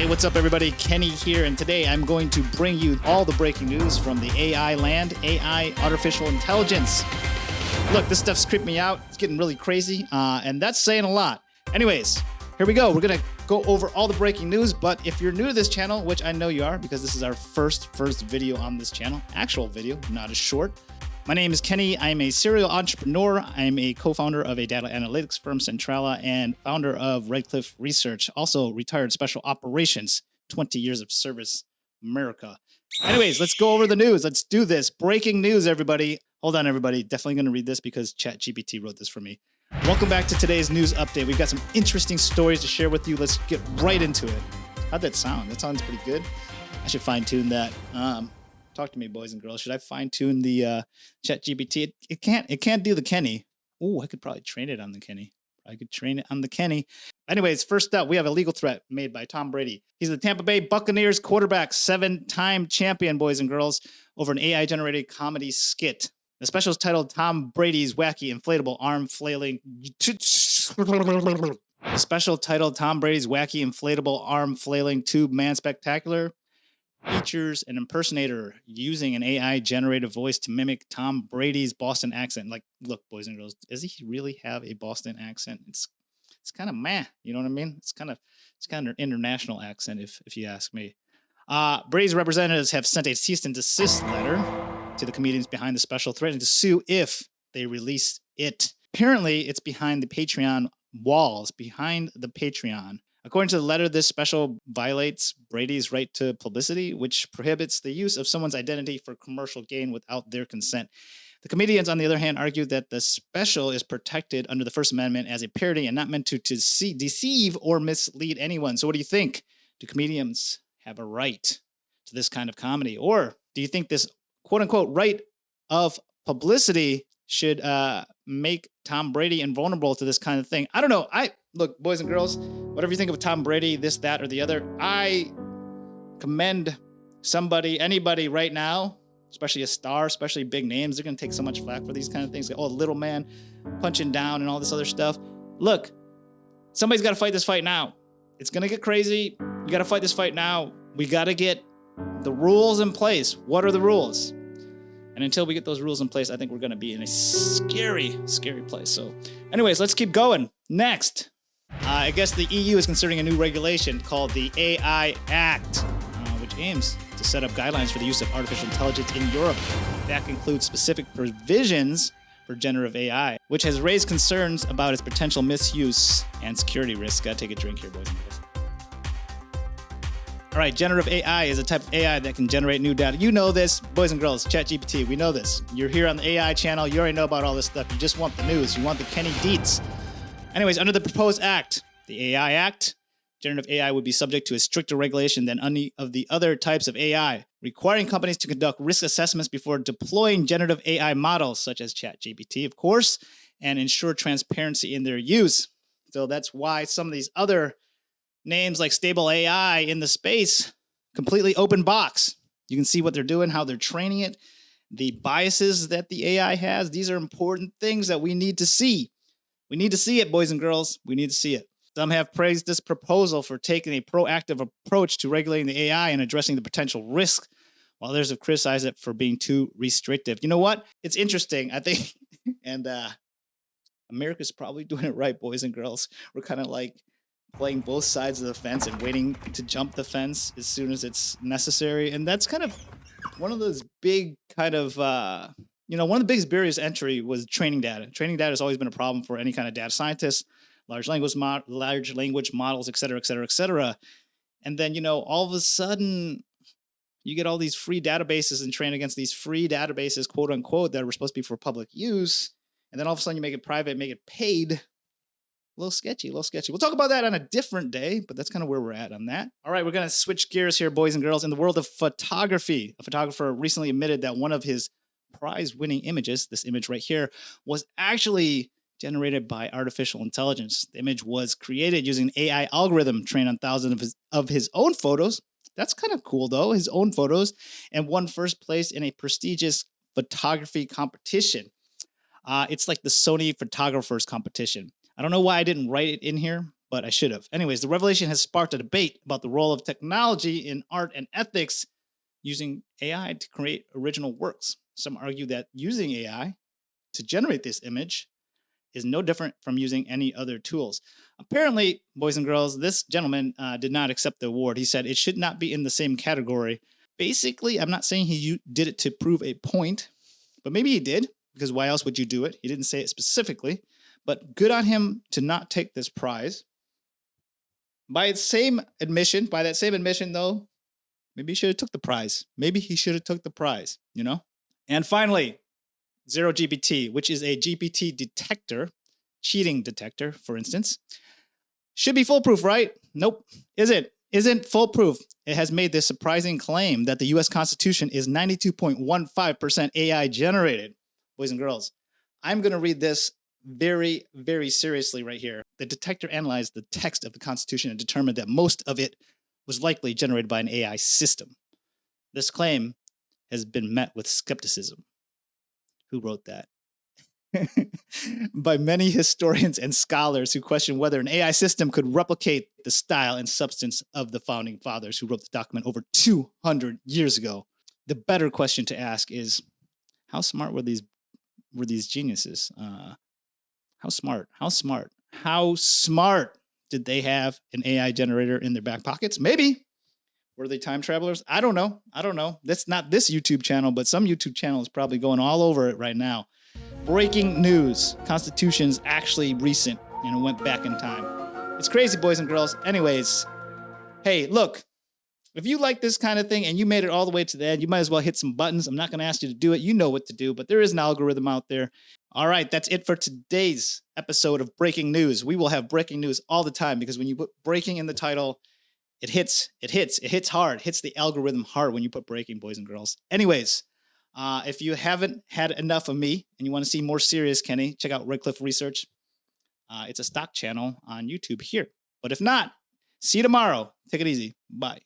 Hey, what's up, everybody? Kenny here, and today I'm going to bring you all the breaking news from the AI land, AI, artificial intelligence. Look, this stuff's creeping me out. It's getting really crazy, and that's saying a lot. Anyways, here we go. We're going to go over all the breaking news, but if you're new to this channel, which I know you are because this is our first video on this channel, actual video, not a short. My name is Kenny. I'm a serial entrepreneur. I'm a co-founder of a data analytics firm, Centrala, and founder of Redcliffe Research, also retired special operations, 20 years of service, America. Anyways, let's go over the news. Let's do this. Breaking news, everybody. Hold on, everybody. Definitely going to read this because ChatGPT wrote this for me. Welcome back to today's news update. We've got some interesting stories to share with you. Let's get right into it. How'd that sound? That sounds pretty good. I should fine-tune that. Talk to me, boys and girls. Should I fine-tune the ChatGPT? It can't do the Kenny. Oh, I could probably train it on the Kenny. I could train it on the Kenny. Anyways, first up, we have a legal threat made by Tom Brady. He's the Tampa Bay Buccaneers quarterback, 7-time champion, boys and girls, over an AI-generated comedy skit. The special is titled Tom Brady's Wacky Inflatable Arm Flailing... The special titled Tom Brady's Wacky Inflatable Arm Flailing Tube Man Spectacular features an impersonator using an AI generative voice to mimic Tom Brady's Boston accent. Like, look, boys and girls, does he really have a Boston accent? It's kind of meh, you know what I mean? It's kind of an international accent, if you ask me. Brady's representatives have sent a cease and desist letter to the comedians behind the special, threatening to sue if they release it. Apparently, it's behind the Patreon walls, behind the Patreon. According to the letter, this special violates Brady's right to publicity, which prohibits the use of someone's identity for commercial gain without their consent. The comedians, on the other hand, argue that the special is protected under the First Amendment as a parody and not meant to deceive or mislead anyone. So what do you think? Do comedians have a right to this kind of comedy? Or do you think this quote-unquote right of publicity should make Tom Brady invulnerable to this kind of thing? I don't know. Look, boys and girls, whatever you think of Tom Brady, this, that, or the other, I commend anybody right now, especially a star, especially big names. They're going to take so much flack for these kind of things. Like, oh, little man punching down and all this other stuff. Look, somebody's got to fight this fight now. It's going to get crazy. You got to fight this fight now. We got to get the rules in place. What are the rules? And until we get those rules in place, I think we're going to be in a scary, scary place. So anyways, let's keep going. Next. I guess the EU is considering a new regulation called the AI Act, which aims to set up guidelines for the use of artificial intelligence in Europe. That includes specific provisions for generative AI, which has raised concerns about its potential misuse and security risks. Gotta take a drink here, boys and girls. All right, generative AI is a type of AI that can generate new data. You know this, boys and girls, ChatGPT, we know this. You're here on the AI channel. You already know about all this stuff. You just want the news. You want the Kenny deets. Anyways, under the proposed act, the AI Act, generative AI would be subject to a stricter regulation than any of the other types of AI, requiring companies to conduct risk assessments before deploying generative AI models, such as ChatGPT, of course, and ensure transparency in their use. So that's why some of these other names like Stable AI in the space, completely open box. You can see what they're doing, how they're training it, the biases that the AI has. These are important things that we need to see. We need to see it, boys and girls. We need to see it. Some have praised this proposal for taking a proactive approach to regulating the AI and addressing the potential risk, while others have criticized it for being too restrictive. You know what? It's interesting, I think, and America's probably doing it right, boys and girls. We're kind of like playing both sides of the fence and waiting to jump the fence as soon as it's necessary. And that's kind of one of those big kind of... one of the biggest barriers to entry was training data. Training data has always been a problem for any kind of data scientist, large language models, et cetera, et cetera, et cetera. And then, all of a sudden, you get all these free databases and train against these free databases, quote unquote, that were supposed to be for public use. And then all of a sudden you make it private, make it paid. A little sketchy, a little sketchy. We'll talk about that on a different day, but that's kind of where we're at on that. All right, we're going to switch gears here, boys and girls. In the world of photography, a photographer recently admitted that one of his prize-winning images, this image right here, was actually generated by artificial intelligence. The image was created using an AI algorithm trained on thousands of his own photos. That's kind of cool, though, his own photos, and won first place in a prestigious photography competition. It's like the Sony Photographers Competition. I don't know why I didn't write it in here, but I should have. Anyways, the revelation has sparked a debate about the role of technology in art and ethics using AI to create original works. Some argue that using AI to generate this image is no different from using any other tools. Apparently, boys and girls, this gentleman did not accept the award. He said it should not be in the same category. Basically, I'm not saying he did it to prove a point, but maybe he did, because why else would you do it? He didn't say it specifically, but good on him to not take this prize. By that same admission, though, maybe he should have took the prize. And finally, Zero GPT, which is a GPT detector, cheating detector, for instance. Should be foolproof, right? Nope. Isn't foolproof. It has made this surprising claim that the U.S. Constitution is 92.15% AI generated. Boys and girls, I'm going to read this very, very seriously right here. The detector analyzed the text of the Constitution and determined that most of it was likely generated by an AI system. This claim has been met with skepticism. Who wrote that? By many historians and scholars who question whether an AI system could replicate the style and substance of the founding fathers who wrote the document over 200 years ago. The better question to ask is, how smart were these geniuses? How smart did they have an AI generator in their back pockets? Maybe. Were they time travelers? I don't know. That's not this YouTube channel, but some YouTube channel is probably going all over it right now. Breaking news. Constitution's actually recent, and it went back in time. It's crazy, boys and girls. Anyways, hey, look, if you like this kind of thing and you made it all the way to the end, you might as well hit some buttons. I'm not going to ask you to do it. You know what to do, but there is an algorithm out there. All right, that's it for today's episode of Breaking News. We will have breaking news all the time because when you put breaking in the title, it hits hard, hits the algorithm hard when you put breaking, boys and girls. Anyways, if you haven't had enough of me and you want to see more serious Kenny, check out Redcliffe Research. It's a stock channel on YouTube here. But if not, see you tomorrow. Take it easy. Bye.